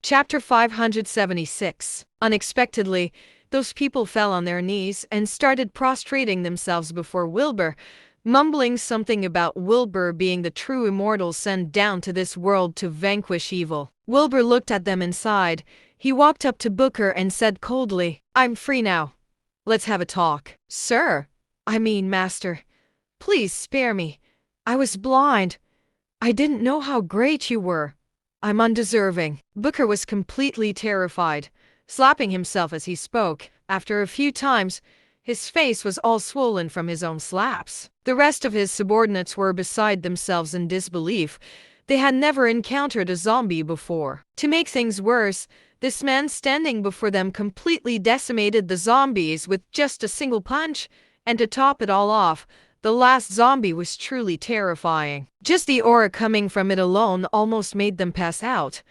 Chapter 576. Unexpectedly, those people fell on their knees and started prostrating themselves before Wilbur, mumbling something about Wilbur being the true immortal sent down to this world to vanquish evil. Wilbur looked at them and sighed. He walked up to Booker and said coldly, "I'm free now. Let's have a talk." "Sir, I mean, master, please spare me. I was blind. I didn't know how great you were. I'm undeserving." Booker was completely terrified, slapping himself as he spoke. After a few times, his face was all swollen from his own slaps. The rest of his subordinates were beside themselves in disbelief. They had never encountered a zombie before. To make things worse, this man standing before them completely decimated the zombies with just a single punch, and to top it all off, the last zombie was truly terrifying. Just the aura coming from it alone almost made them pass out,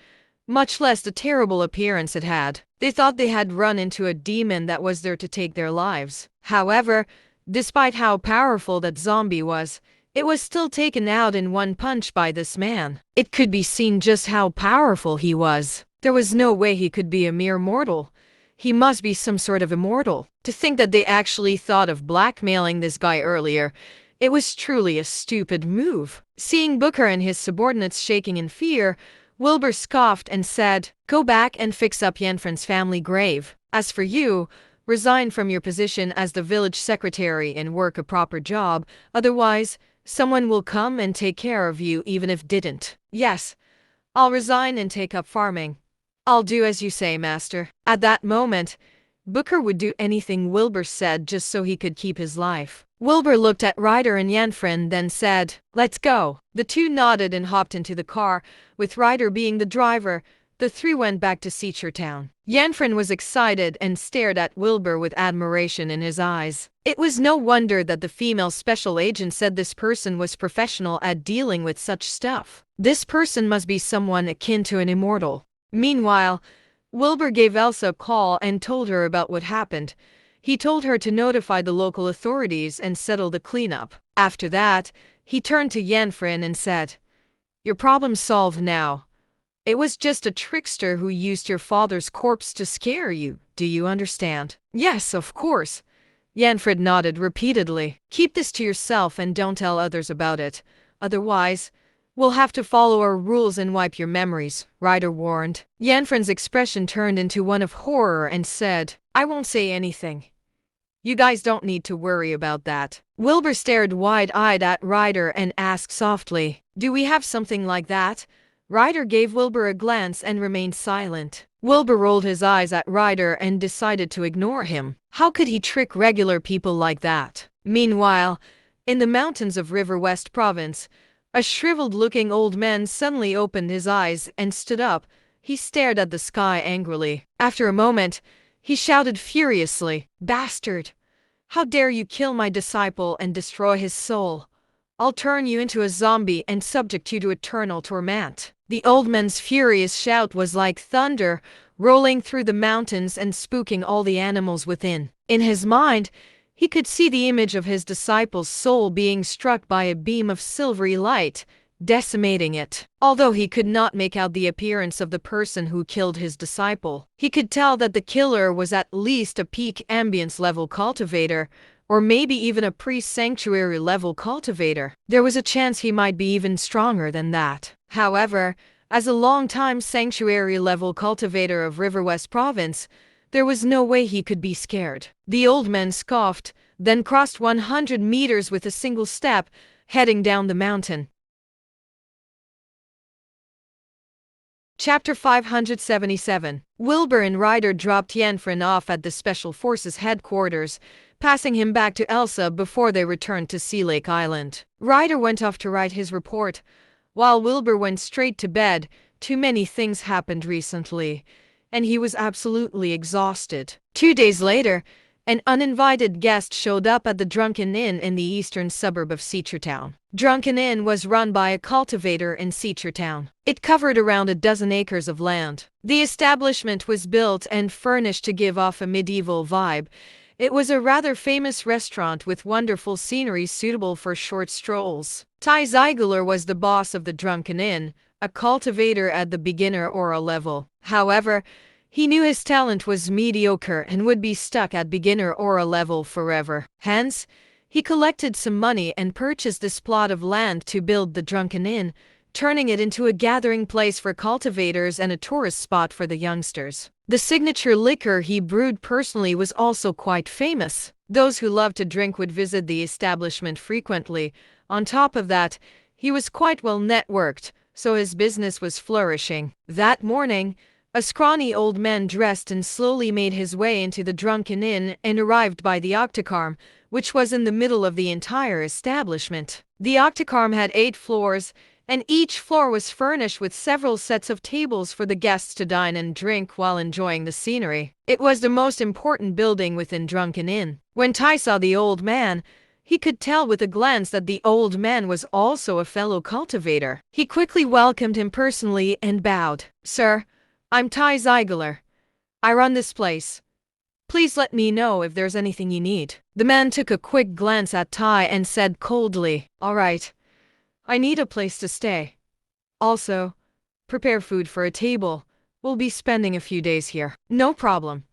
much less the terrible appearance it had. They thought they had run into a demon that was there to take their lives. However, despite how powerful that zombie was, it was still taken out in one punch by this man. It could be seen just how powerful he was. There was no way he could be a mere mortal. He must be some sort of immortal. To think that they actually thought of blackmailing this guy earlier, it was truly a stupid move. Seeing Booker and his subordinates shaking in fear, Wilbur scoffed and said, "Go back and fix up Yenfren's family grave. As for you, resign from your position as the village secretary and work a proper job, otherwise, someone will come and take care of you even if didn't." "Yes, I'll resign and take up farming. I'll do as you say, master." At that moment, Booker would do anything Wilbur said just so he could keep his life. Wilbur looked at Ryder and Yenfren, then said, "Let's go." The two nodded and hopped into the car, with Ryder being the driver. The three went back to Seacher Town. Yenfren was excited and stared at Wilbur with admiration in his eyes. It was no wonder that the female special agent said this person was professional at dealing with such stuff. This person must be someone akin to an immortal. Meanwhile, Wilbur gave Elsa a call and told her about what happened. He told her to notify the local authorities and settle the cleanup. After that, he turned to Yenfren and said, "Your problem's solved now. It was just a trickster who used your father's corpse to scare you. Do you understand?" "Yes, of course." Yenfred nodded repeatedly. "Keep this to yourself and don't tell others about it. Otherwise, we'll have to follow our rules and wipe your memories," Ryder warned. Yenfren's expression turned into one of horror and said, "I won't say anything. You guys don't need to worry about that." Wilbur stared wide-eyed at Ryder and asked softly, "Do we have something like that?" Ryder gave Wilbur a glance and remained silent. Wilbur rolled his eyes at Ryder and decided to ignore him. How could he trick regular people like that? Meanwhile, in the mountains of River West Province, a shriveled-looking old man suddenly opened his eyes and stood up. He stared at the sky angrily. After a moment, he shouted furiously, "Bastard! How dare you kill my disciple and destroy his soul? I'll turn you into a zombie and subject you to eternal torment." The old man's furious shout was like thunder, rolling through the mountains and spooking all the animals within. In his mind, he could see the image of his disciple's soul being struck by a beam of silvery light, decimating it. Although he could not make out the appearance of the person who killed his disciple, he could tell that the killer was at least a peak ambience level cultivator, or maybe even a pre-sanctuary level cultivator. There was a chance he might be even stronger than that. However, as a long-time sanctuary level cultivator of River West Province, there was no way he could be scared. The old man scoffed, then crossed 100 meters with a single step, heading down the mountain. Chapter 577. Wilbur and Ryder dropped Yenfren off at the Special Forces headquarters, passing him back to Elsa before they returned to Sea Lake Island. Ryder went off to write his report, while Wilbur went straight to bed. Too many things happened recently, and he was absolutely exhausted. 2 days later, an uninvited guest showed up at the Drunken Inn in the eastern suburb of Seacher Town. Drunken Inn was run by a cultivator in Seacher Town. It covered around a dozen acres of land. The establishment was built and furnished to give off a medieval vibe. It was a rather famous restaurant with wonderful scenery suitable for short strolls. Ty Ziegler was the boss of the Drunken Inn, a cultivator at the beginner aura level. However, he knew his talent was mediocre and would be stuck at beginner aura level forever. Hence, he collected some money and purchased this plot of land to build the Drunken Inn, turning it into a gathering place for cultivators and a tourist spot for the youngsters. The signature liquor he brewed personally was also quite famous. Those who loved to drink would visit the establishment frequently. On top of that, he was quite well networked, so his business was flourishing. That morning, a scrawny old man dressed and slowly made his way into the Drunken Inn and arrived by the Octacarm, which was in the middle of the entire establishment. The Octacarm had 8 floors, and each floor was furnished with several sets of tables for the guests to dine and drink while enjoying the scenery. It was the most important building within Drunken Inn. When Tai saw the old man, he could tell with a glance that the old man was also a fellow cultivator. He quickly welcomed him personally and bowed. "Sir, I'm Tai Ziegler. I run this place. Please let me know if there's anything you need." The man took a quick glance at Tai and said coldly, "All right. I need a place to stay. Also, prepare food for a table. We'll be spending a few days here." "No problem.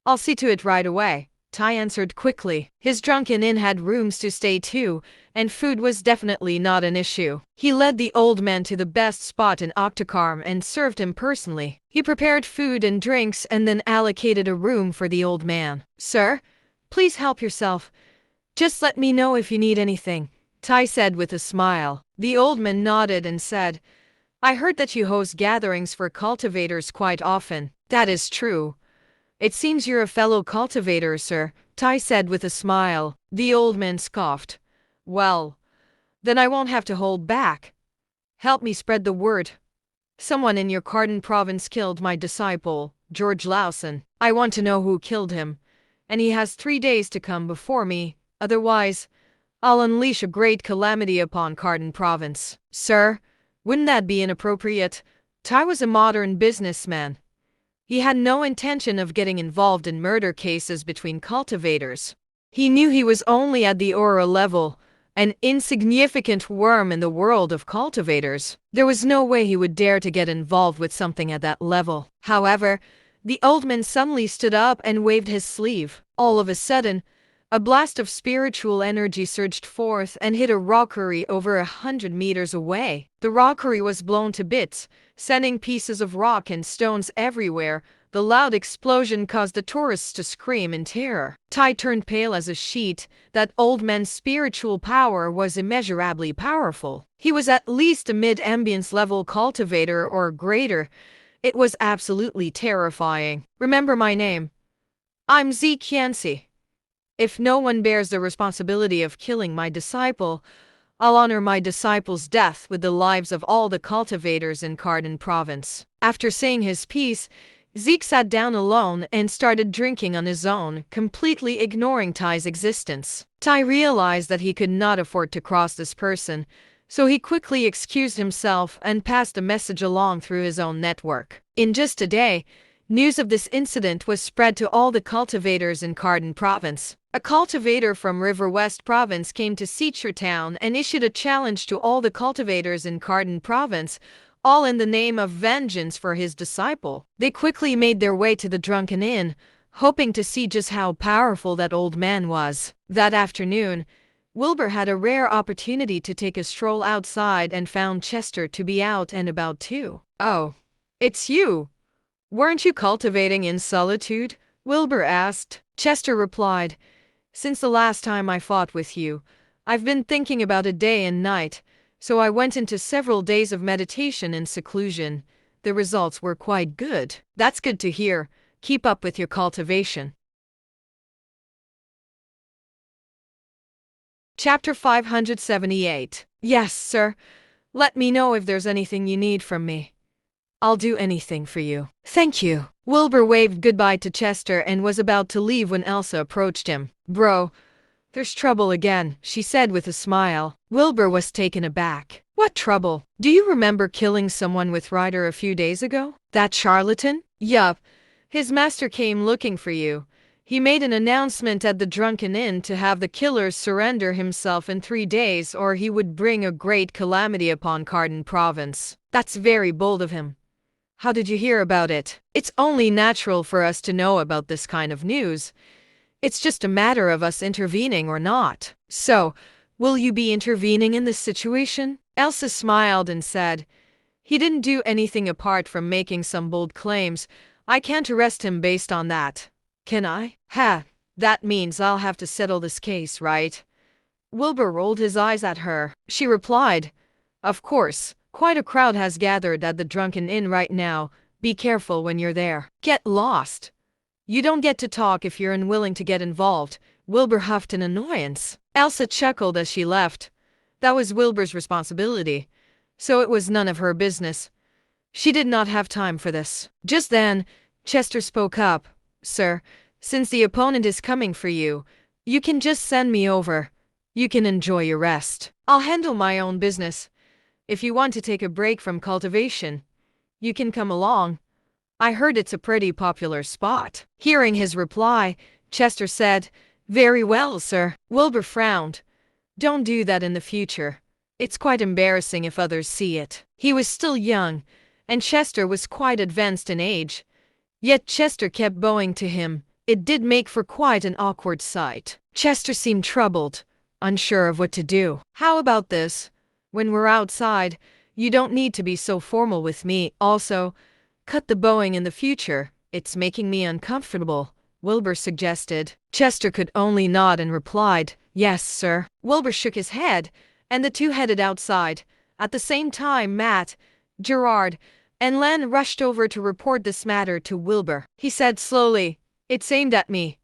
I'll see to it right away," Tai answered quickly. His Drunken Inn had rooms to stay too, and food was definitely not an issue. He led the old man to the best spot in Octacarm and served him personally. He prepared food and drinks and then allocated a room for the old man. "Sir, please help yourself. Just let me know if you need anything," Tai said with a smile. The old man nodded and said, "I heard that you host gatherings for cultivators quite often." "That is true. It seems you're a fellow cultivator, sir," Tai said with a smile. The old man scoffed. "Well, then I won't have to hold back. Help me spread the word. Someone in your Cardin province killed my disciple, George Lawson. I want to know who killed him, and he has 3 days to come before me. Otherwise, I'll unleash a great calamity upon Cardin province." "Sir, wouldn't that be inappropriate?" Tai was a modern businessman. He had no intention of getting involved in murder cases between cultivators. He knew he was only at the aura level, an insignificant worm in the world of cultivators. There was no way he would dare to get involved with something at that level. However, the old man suddenly stood up and waved his sleeve. All of a sudden, a blast of spiritual energy surged forth and hit a rockery over 100 meters away. The rockery was blown to bits, sending pieces of rock and stones everywhere. The loud explosion caused the tourists to scream in terror. Tai turned pale as a sheet. That old man's spiritual power was immeasurably powerful. He was at least a mid-ambience level cultivator or greater. It was absolutely terrifying. "Remember my name. I'm Zeke Yancey. If no one bears the responsibility of killing my disciple, I'll honor my disciple's death with the lives of all the cultivators in Cardin province." After saying his piece, Zeke sat down alone and started drinking on his own, completely ignoring Tai's existence. Tai realized that he could not afford to cross this person, so he quickly excused himself and passed the message along through his own network. In just a day, news of this incident was spread to all the cultivators in Cardin province. A cultivator from River West province came to Seacher town and issued a challenge to all the cultivators in Cardin province, all in the name of vengeance for his disciple. They quickly made their way to the Drunken Inn, hoping to see just how powerful that old man was. That afternoon, Wilbur had a rare opportunity to take a stroll outside and found Chester to be out and about too. "Oh, it's you. Weren't you cultivating in solitude?" Wilbur asked. Chester replied, "Since the last time I fought with you, I've been thinking about it day and night, so I went into several days of meditation and seclusion. The results were quite good." "That's good to hear. Keep up with your cultivation." Chapter 578. "Yes, sir. Let me know if there's anything you need from me. I'll do anything for you." "Thank you." Wilbur waved goodbye to Chester and was about to leave when Elsa approached him. "Bro, there's trouble again," she said with a smile. Wilbur was taken aback. "What trouble? Do you remember killing someone with Ryder a few days ago? That charlatan?" "Yup. His master came looking for you. He made an announcement at the drunken inn to have the killer surrender himself in 3 days or he would bring a great calamity upon Cardin province. That's very bold of him. How did you hear about it? It's only natural for us to know about this kind of news. It's just a matter of us intervening or not. So, will you be intervening in this situation? Elsa smiled and said, he didn't do anything apart from making some bold claims. I can't arrest him based on that. Can I? Ha, that means I'll have to settle this case, right? Wilbur rolled his eyes at her. She replied, of course. Quite a crowd has gathered at the drunken inn right now. Be careful when you're there. Get lost. You don't get to talk if you're unwilling to get involved. Wilbur huffed in annoyance. Elsa chuckled as she left. That was Wilbur's responsibility, so it was none of her business. She did not have time for this. Just then, Chester spoke up. Sir, since the opponent is coming for you, you can just send me over. You can enjoy your rest. I'll handle my own business. If you want to take a break from cultivation, you can come along. I heard it's a pretty popular spot. Hearing his reply, Chester said, very well, sir. Wilbur frowned. Don't do that in the future. It's quite embarrassing if others see it. He was still young, and Chester was quite advanced in age. Yet Chester kept bowing to him. It did make for quite an awkward sight. Chester seemed troubled, unsure of what to do. How about this? When we're outside, you don't need to be so formal with me. Also, cut the bowing in the future. It's making me uncomfortable, Wilbur suggested. Chester could only nod and replied, yes, sir. Wilbur shook his head, and the two headed outside. At the same time, Matt, Gerard, and Len rushed over to report this matter to Wilbur. He said slowly, it's aimed at me.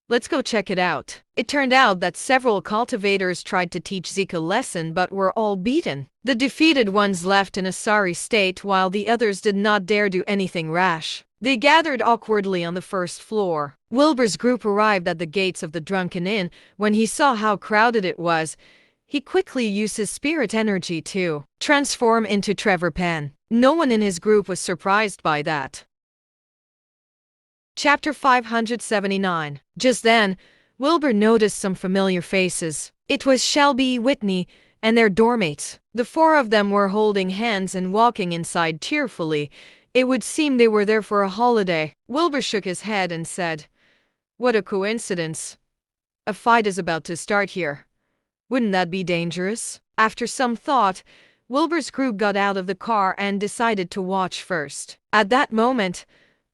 Let's go check it out. It turned out that several cultivators tried to teach Zeke a lesson but were all beaten. The defeated ones left in a sorry state while the others did not dare do anything rash. They gathered awkwardly on the first floor. Wilbur's group arrived at the gates of the drunken inn. When he saw how crowded it was, he quickly used his spirit energy to transform into Trevor Penn. No one in his group was surprised by that. Chapter 579. Just then, Wilbur noticed some familiar faces. It was Shelby, Whitney, and their doormates. The four of them were holding hands and walking inside tearfully. It would seem they were there for a holiday. Wilbur shook his head and said, what a coincidence. A fight is about to start here. Wouldn't that be dangerous? After some thought, Wilbur's group got out of the car and decided to watch first. At that moment,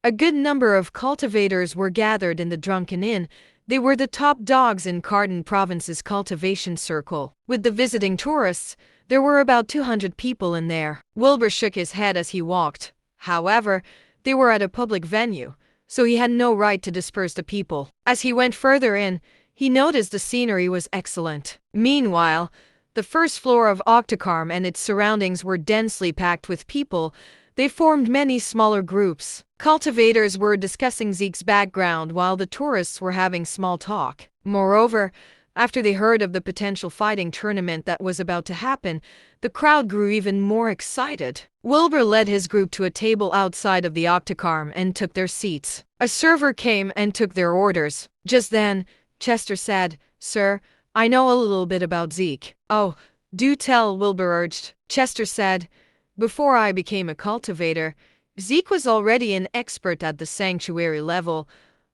a good number of cultivators were gathered in the drunken inn. They were the top dogs in Cardin province's cultivation circle. With the visiting tourists, there were about 200 people in there. Wilbur shook his head as he walked. However, they were at a public venue, so he had no right to disperse the people. As he went further in, he noticed the scenery was excellent. Meanwhile, the first floor of Octocarm and its surroundings were densely packed with people. They formed many smaller groups. Cultivators were discussing Zeke's background while the tourists were having small talk. Moreover, after they heard of the potential fighting tournament that was about to happen, the crowd grew even more excited. Wilbur led his group to a table outside of the Octocarm and took their seats. A server came and took their orders. Just then, Chester said, sir, I know a little bit about Zeke. Oh, do tell, Wilbur urged. Chester said, before I became a cultivator, Zeke was already an expert at the sanctuary level.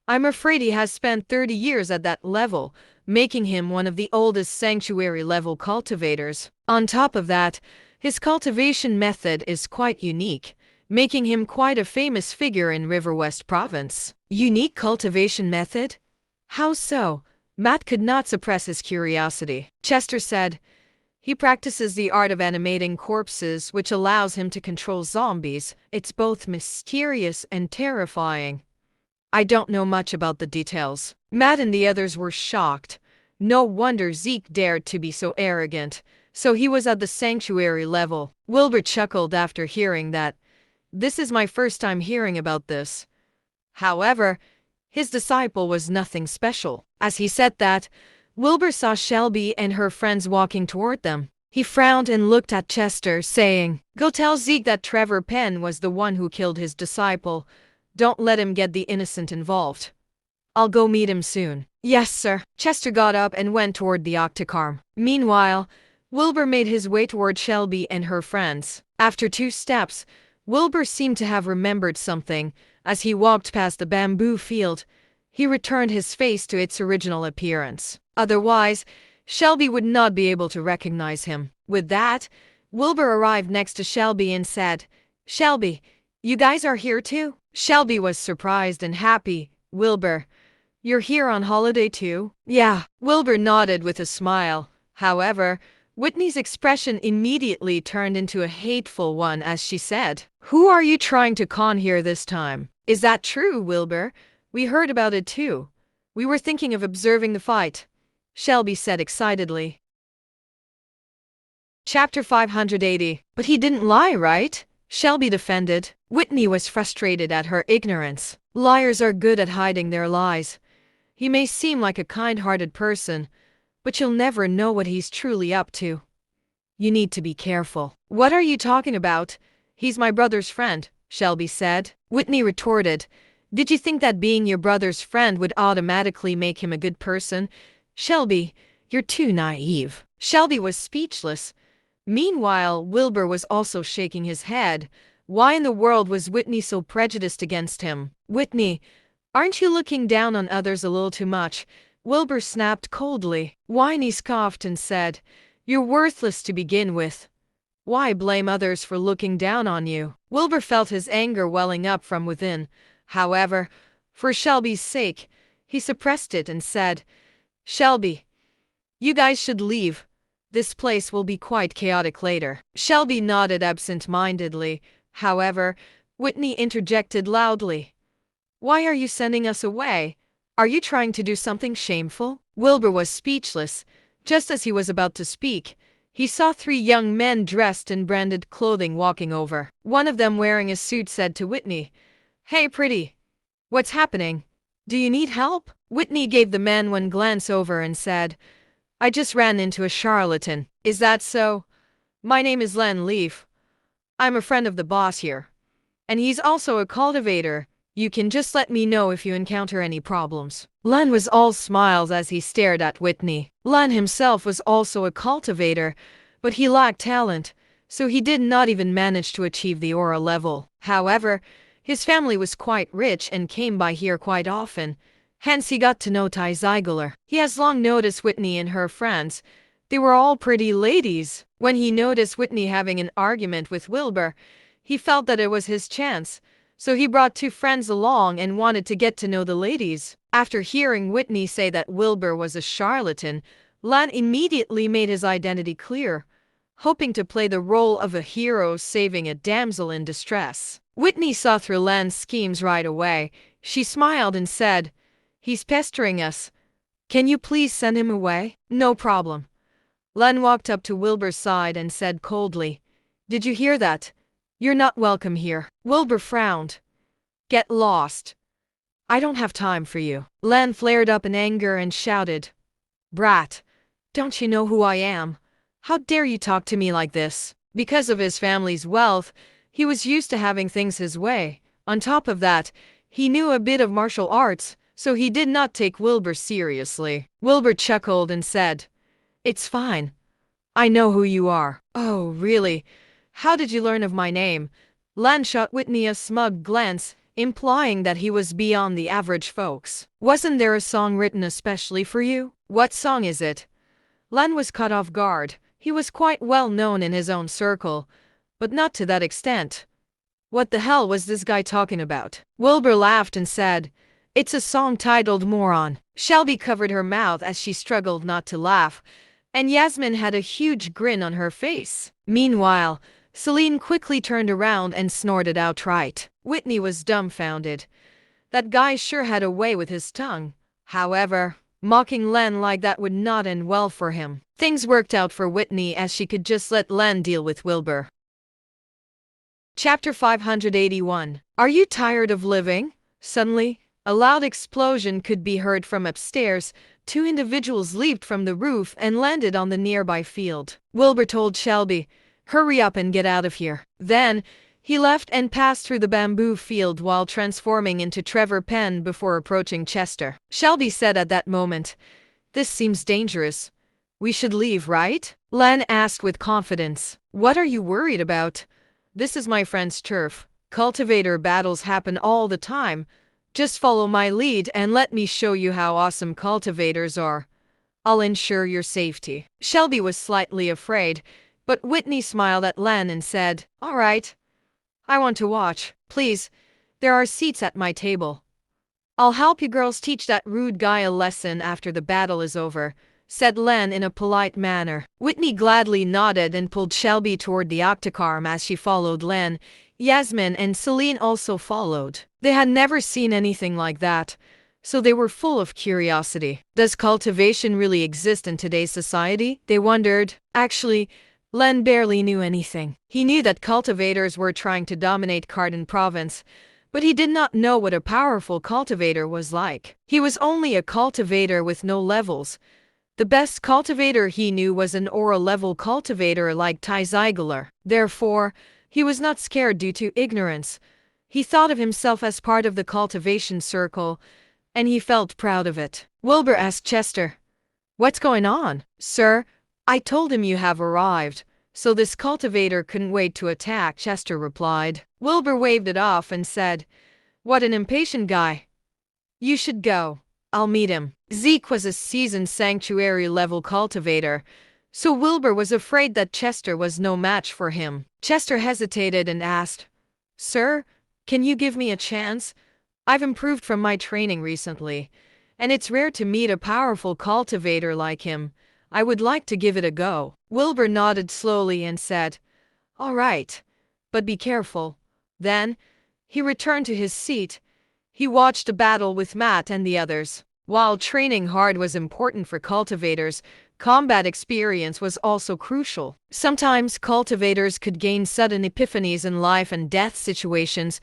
I'm afraid he has spent 30 years at that level, making him one of the oldest sanctuary level cultivators. On top of that, his cultivation method is quite unique, making him quite a famous figure in River West Province. Unique cultivation method? How so? Matt could not suppress his curiosity. Chester said, he practices the art of animating corpses, which allows him to control zombies. It's both mysterious and terrifying. I don't know much about the details. Matt and the others were shocked. No wonder Zeke dared to be so arrogant. So he was at the sanctuary level. Wilbur chuckled after hearing that. This is my first time hearing about this. However, his disciple was nothing special. As he said that, Wilbur saw Shelby and her friends walking toward them. He frowned and looked at Chester, saying, go tell Zeke that Trevor Penn was the one who killed his disciple. Don't let him get the innocent involved. I'll go meet him soon. Yes, sir. Chester got up and went toward the octacarm. Meanwhile, Wilbur made his way toward Shelby and her friends. After 2 steps, Wilbur seemed to have remembered something. As he walked past the bamboo field, he returned his face to its original appearance. Otherwise, Shelby would not be able to recognize him. With that, Wilbur arrived next to Shelby and said, "Shelby, you guys are here too?" Shelby was surprised and happy. "Wilbur, you're here on holiday too?" "Yeah." Wilbur nodded with a smile. However, Whitney's expression immediately turned into a hateful one as she said, "Who are you trying to con here this time?" "Is that true, Wilbur? We heard about it too. We were thinking of observing the fight," Shelby said excitedly. Chapter 580. But he didn't lie, right? Shelby defended. Whitney was frustrated at her ignorance. Liars are good at hiding their lies. He may seem like a kind-hearted person, but you'll never know what he's truly up to. You need to be careful. What are you talking about? He's my brother's friend, Shelby said. Whitney retorted, "Did you think that being your brother's friend would automatically make him a good person? Shelby, you're too naive." Shelby was speechless. Meanwhile, Wilbur was also shaking his head. Why in the world was Whitney so prejudiced against him? "Whitney, aren't you looking down on others a little too much?" Wilbur snapped coldly. Whitney scoffed and said, "You're worthless to begin with. Why blame others for looking down on you?" Wilbur felt his anger welling up from within. However, for Shelby's sake, he suppressed it and said, "Shelby, you guys should leave. This place will be quite chaotic later." Shelby nodded absent-mindedly. However, Whitney interjected loudly, "Why are you sending us away? Are you trying to do something shameful?" Wilbur was speechless. Just as he was about to speak, he saw 3 young men dressed in branded clothing walking over. One of them wearing a suit said to Whitney, "Hey, pretty. What's happening? Do you need help?" Whitney gave the man one glance over and said, "I just ran into a charlatan." "Is that so? My name is Len Leaf. I'm a friend of the boss here. And he's also a cultivator. You can just let me know if you encounter any problems." Len was all smiles as he stared at Whitney. Len himself was also a cultivator, but he lacked talent, so he did not even manage to achieve the aura level. However, his family was quite rich and came by here quite often. Hence he got to know Ty Ziegler. He has long noticed Whitney and her friends. They were all pretty ladies. When he noticed Whitney having an argument with Wilbur, he felt that it was his chance. So he brought 2 friends along and wanted to get to know the ladies. After hearing Whitney say that Wilbur was a charlatan, Len immediately made his identity clear, hoping to play the role of a hero saving a damsel in distress. Whitney saw through Len's schemes right away. She smiled and said, "He's pestering us. Can you please send him away?" "No problem." Len walked up to Wilbur's side and said coldly, "Did you hear that? You're not welcome here." Wilbur frowned. "Get lost. I don't have time for you." Len flared up in anger and shouted, "Brat, don't you know who I am? How dare you talk to me like this?" Because of his family's wealth, he was used to having things his way. On top of that, he knew a bit of martial arts, so he did not take Wilbur seriously. Wilbur chuckled and said, "It's fine. I know who you are." "Oh, really? How did you learn of my name?" Len shot Whitney a smug glance, implying that he was beyond the average folks. "Wasn't there a song written especially for you?" "What song is it?" Len was caught off guard. He was quite well known in his own circle, but not to that extent. What the hell was this guy talking about? Wilbur laughed and said, "It's a song titled Moron." Shelby covered her mouth as she struggled not to laugh, and Yasmin had a huge grin on her face. Meanwhile, Celine quickly turned around and snorted outright. Whitney was dumbfounded. That guy sure had a way with his tongue. However, mocking Len like that would not end well for him. Things worked out for Whitney as she could just let Len deal with Wilbur. Chapter 581. Are you tired of living? Suddenly, a loud explosion could be heard from upstairs. 2 individuals leaped from the roof and landed on the nearby field. Wilbur told Shelby, "Hurry up and get out of here." Then, He left and passed through the bamboo field while transforming into Trevor Penn before approaching Chester. Shelby said at that moment, "This seems dangerous. We should leave, right?" Len asked with confidence. "What are you worried about? This is my friend's turf. Cultivator battles happen all the time. Just follow my lead and let me show you how awesome cultivators are. I'll ensure your safety." Shelby was slightly afraid, but Whitney smiled at Len and said, "All right. I want to watch. Please, there are seats at my table. I'll help you girls teach that rude guy a lesson after the battle is over," said Len in a polite manner. Whitney gladly nodded and pulled Shelby toward the octacarm as she followed Len. Yasmin and Celine also followed. They had never seen anything like that, so they were full of curiosity. Does cultivation really exist in today's society? They wondered. Actually, Len barely knew anything. He knew that cultivators were trying to dominate Cardin province, but he did not know what a powerful cultivator was like. He was only a cultivator with no levels. The best cultivator he knew was an aura-level cultivator like Ty Ziegler. Therefore, he was not scared due to ignorance. He thought of himself as part of the cultivation circle, and he felt proud of it. Wilbur asked Chester, "What's going on?" "Sir, I told him you have arrived, so this cultivator couldn't wait to attack," Chester replied. Wilbur waved it off and said, "What an impatient guy. You should go. I'll meet him." Zeke was a seasoned sanctuary-level cultivator, so Wilbur was afraid that Chester was no match for him. Chester hesitated and asked, "Sir, can you give me a chance? I've improved from my training recently, and it's rare to meet a powerful cultivator like him. I would like to give it a go." Wilbur nodded slowly and said, "All right, but be careful." Then, he returned to his seat. He watched the battle with Matt and the others. While training hard was important for cultivators, combat experience was also crucial. Sometimes cultivators could gain sudden epiphanies in life and death situations,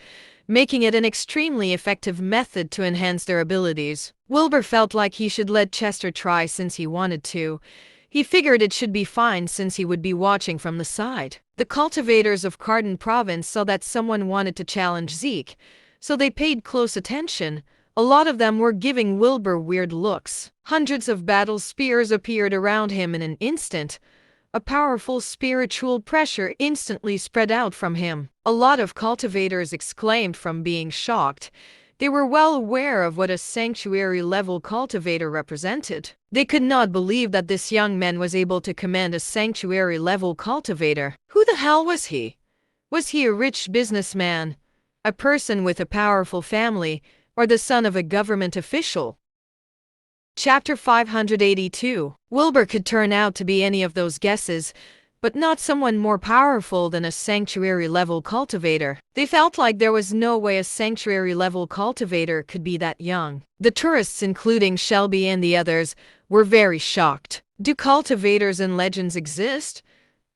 making it an extremely effective method to enhance their abilities. Wilbur felt like he should let Chester try since he wanted to. He figured it should be fine since he would be watching from the side. The cultivators of Cardin province saw that someone wanted to challenge Zeke, so they paid close attention. A lot of them were giving Wilbur weird looks. Hundreds of battle spears appeared around him in an instant. A powerful spiritual pressure instantly spread out from him. A lot of cultivators exclaimed from being shocked. They were well aware of what a sanctuary-level cultivator represented. They could not believe that this young man was able to command a sanctuary-level cultivator. Who the hell was he? Was he a rich businessman, a person with a powerful family, or the son of a government official? Chapter 582. Wilbur could turn out to be any of those guesses, but not someone more powerful than a sanctuary-level cultivator. They felt like there was no way a sanctuary-level cultivator could be that young. The tourists, including Shelby and the others, were very shocked. Do cultivators and legends exist?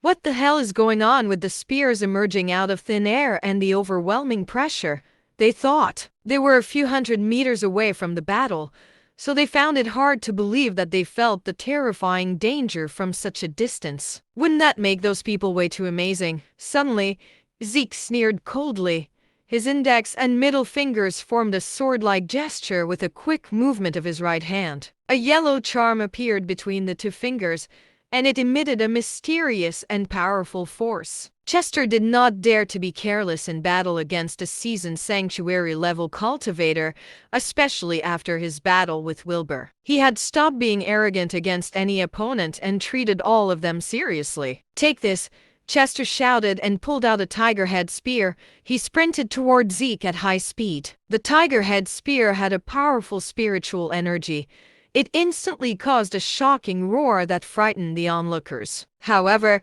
What the hell is going on with the spears emerging out of thin air and the overwhelming pressure? They thought. They were a few hundred meters away from the battle, so they found it hard to believe that they felt the terrifying danger from such a distance. Wouldn't that make those people way too amazing? Suddenly, Zeke sneered coldly. His index and middle fingers formed a sword-like gesture with a quick movement of his right hand. A yellow charm appeared between the two fingers, and it emitted a mysterious and powerful force. Chester did not dare to be careless in battle against a seasoned sanctuary-level cultivator, especially after his battle with Wilbur. He had stopped being arrogant against any opponent and treated all of them seriously. "Take this," Chester shouted and pulled out a tiger-head spear. He sprinted toward Zeke at high speed. The tiger-head spear had a powerful spiritual energy. It instantly caused a shocking roar that frightened the onlookers. However,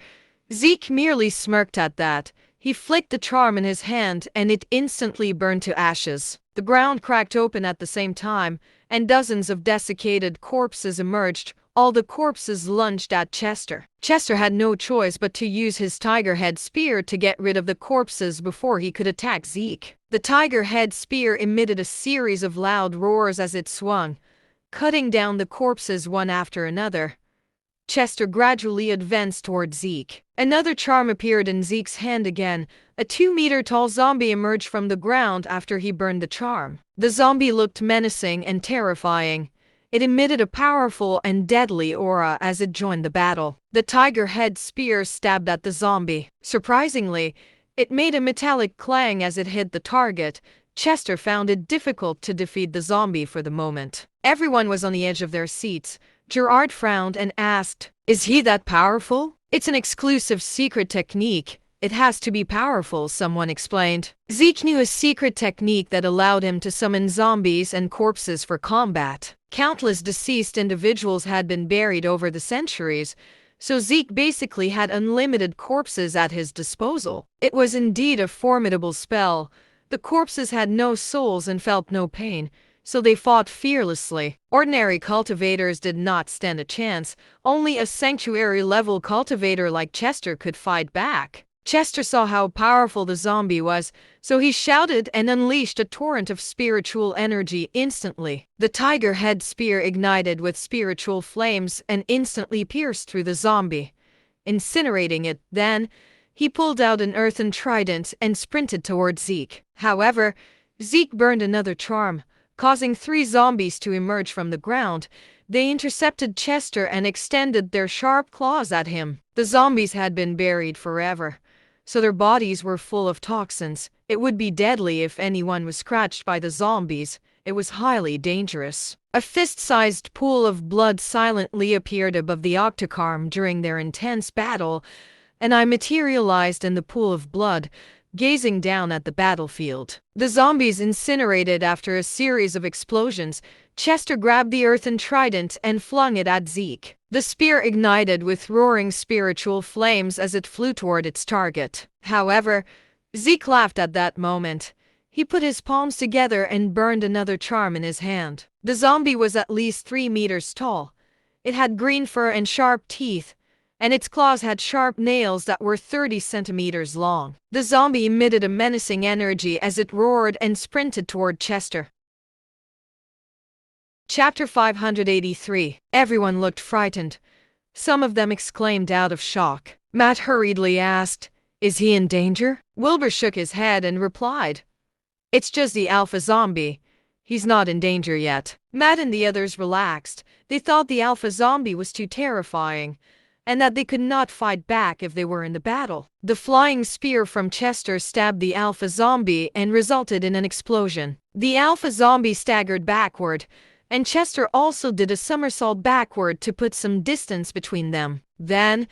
Zeke merely smirked at that. He flicked the charm in his hand and it instantly burned to ashes. The ground cracked open at the same time, and dozens of desiccated corpses emerged. All the corpses lunged at Chester. Chester had no choice but to use his tiger-head spear to get rid of the corpses before he could attack Zeke. The tiger-head spear emitted a series of loud roars as it swung, cutting down the corpses one after another. Chester gradually advanced toward Zeke. Another charm appeared in Zeke's hand again. A 2-meter-tall zombie emerged from the ground after he burned the charm. The zombie looked menacing and terrifying. It emitted a powerful and deadly aura as it joined the battle. The tiger head spear stabbed at the zombie. Surprisingly, it made a metallic clang as it hit the target. Chester found it difficult to defeat the zombie for the moment. Everyone was on the edge of their seats. Gerard frowned and asked, "Is he that powerful?" "It's an exclusive secret technique. It has to be powerful," someone explained. Zeke knew a secret technique that allowed him to summon zombies and corpses for combat. Countless deceased individuals had been buried over the centuries, so Zeke basically had unlimited corpses at his disposal. It was indeed a formidable spell. The corpses had no souls and felt no pain, so they fought fearlessly. Ordinary cultivators did not stand a chance. Only a sanctuary-level cultivator like Chester could fight back. Chester saw how powerful the zombie was, so he shouted and unleashed a torrent of spiritual energy instantly. The tiger head spear ignited with spiritual flames and instantly pierced through the zombie, incinerating it. Then, he pulled out an earthen trident and sprinted toward Zeke. However, Zeke burned another charm, causing 3 zombies to emerge from the ground. They intercepted Chester and extended their sharp claws at him. The zombies had been buried forever, so their bodies were full of toxins. It would be deadly if anyone was scratched by the zombies. It was highly dangerous. A fist-sized pool of blood silently appeared above the octocarm during their intense battle, and I materialized in the pool of blood, gazing down at the battlefield. The zombies incinerated after a series of explosions. Chester grabbed the earthen trident and flung it at Zeke. The spear ignited with roaring spiritual flames as it flew toward its target. However, Zeke laughed at that moment. He put his palms together and burned another charm in his hand. The zombie was at least 3 meters tall. It had green fur and sharp teeth, and its claws had sharp nails that were 30 centimeters long. The zombie emitted a menacing energy as it roared and sprinted toward Chester. Chapter 583. Everyone looked frightened. Some of them exclaimed out of shock. Matt hurriedly asked, "Is he in danger?" Wilbur shook his head and replied, "It's just the alpha zombie. He's not in danger yet." Matt and the others relaxed. They thought the alpha zombie was too terrifying, and that they could not fight back if they were in the battle. The flying spear from Chester stabbed the alpha zombie and resulted in an explosion. The alpha zombie staggered backward, and Chester also did a somersault backward to put some distance between them. Then,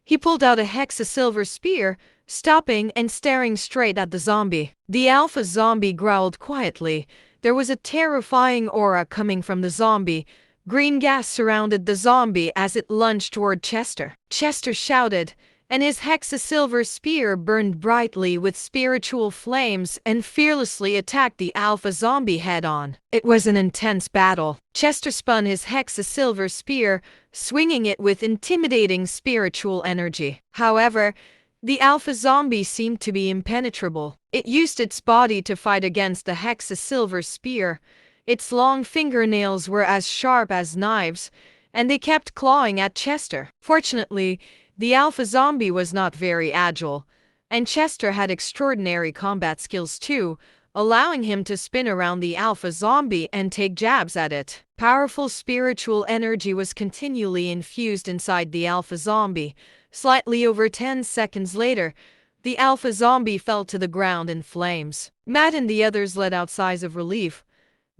he pulled out a hexasilver spear, stopping and staring straight at the zombie. The alpha zombie growled quietly. There was a terrifying aura coming from the zombie. Green gas surrounded the zombie as it lunged toward Chester. Chester shouted, and his hexasilver spear burned brightly with spiritual flames and fearlessly attacked the alpha zombie head-on. It was an intense battle. Chester spun his hexasilver spear, swinging it with intimidating spiritual energy. However, the alpha zombie seemed to be impenetrable. It used its body to fight against the hexasilver spear. Its long fingernails were as sharp as knives, and they kept clawing at Chester. Fortunately, the alpha zombie was not very agile, and Chester had extraordinary combat skills too, allowing him to spin around the alpha zombie and take jabs at it. Powerful spiritual energy was continually infused inside the alpha zombie. Slightly over 10 seconds later, the alpha zombie fell to the ground in flames. Matt and the others let out sighs of relief.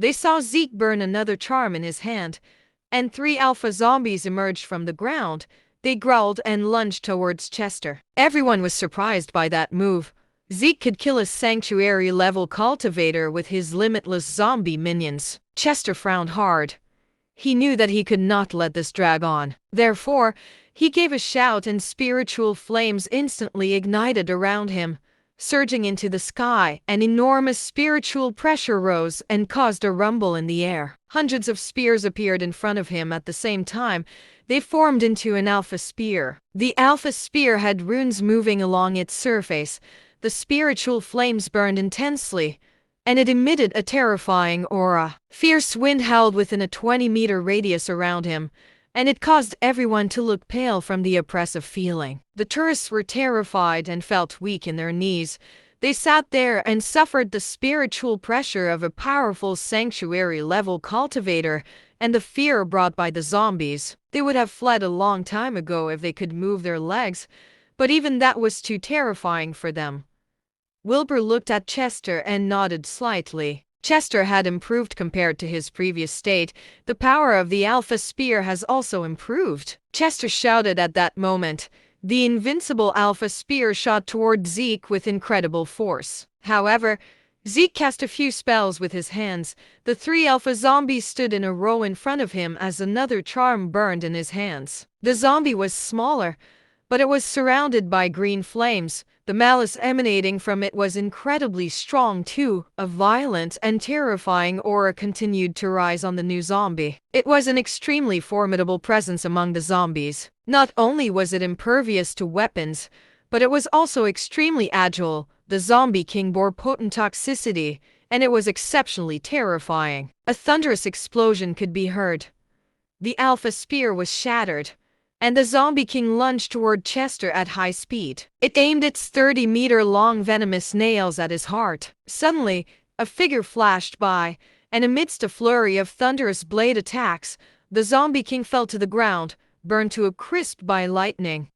They saw Zeke burn another charm in his hand, and 3 alpha zombies emerged from the ground. They growled and lunged towards Chester. Everyone was surprised by that move. Zeke could kill a sanctuary-level cultivator with his limitless zombie minions. Chester frowned hard. He knew that he could not let this drag on. Therefore, he gave a shout and spiritual flames instantly ignited around him. Surging into the sky, an enormous spiritual pressure rose and caused a rumble in the air. Hundreds of spears appeared in front of him at the same time. They formed into an alpha spear. The alpha spear had runes moving along its surface. The spiritual flames burned intensely, and it emitted a terrifying aura. Fierce wind howled within a 20-meter radius around him, and it caused everyone to look pale from the oppressive feeling. The tourists were terrified and felt weak in their knees. They sat there and suffered the spiritual pressure of a powerful sanctuary-level cultivator and the fear brought by the zombies. They would have fled a long time ago if they could move their legs, but even that was too terrifying for them. Wilbur looked at Chester and nodded slightly. Chester had improved compared to his previous state. The power of the Alpha Spear has also improved. Chester shouted at that moment. The invincible Alpha Spear shot toward Zeke with incredible force. However, Zeke cast a few spells with his hands. The 3 Alpha zombies stood in a row in front of him as another charm burned in his hands. The zombie was smaller, but it was surrounded by green flames. The malice emanating from it was incredibly strong too. A violent and terrifying aura continued to rise on the new zombie. It was an extremely formidable presence among the zombies. Not only was it impervious to weapons, but it was also extremely agile. The zombie king bore potent toxicity, and it was exceptionally terrifying. A thunderous explosion could be heard. The Alpha Spear was shattered, and the zombie king lunged toward Chester at high speed. It aimed its 30-meter-long venomous nails at his heart. Suddenly, a figure flashed by, and amidst a flurry of thunderous blade attacks, the zombie king fell to the ground, burned to a crisp by lightning.